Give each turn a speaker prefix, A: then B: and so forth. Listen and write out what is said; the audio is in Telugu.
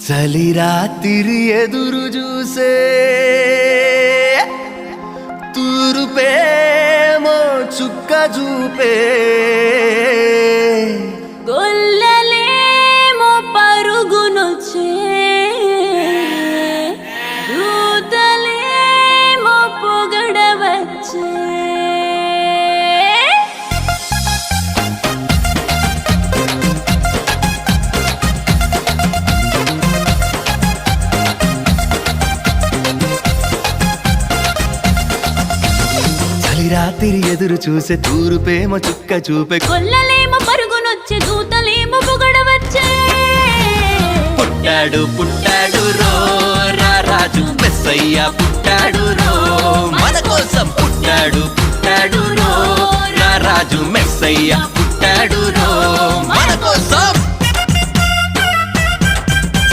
A: చలి రాత్రి ఎదురు చూసే తూరుపేమో చుక్క చూపే
B: గొల్లలేమో పరుగునొచ్చే దూతలేమో పొగడవచ్చే
A: రాత్రి ఎదురు చూసే తూరుపేమో చుక్క చూపే
B: గొల్లలేమో పరుగునొచ్చే దూతలేమో పొగడవచ్చే
A: పుట్టాడు పుట్టాడు రో రాజు మెస్సయ్య పుట్టాడు రో మన కోసం పుట్టాడు పుట్టాడు రో రాజు మెస్సయ్య పుట్టాడు రో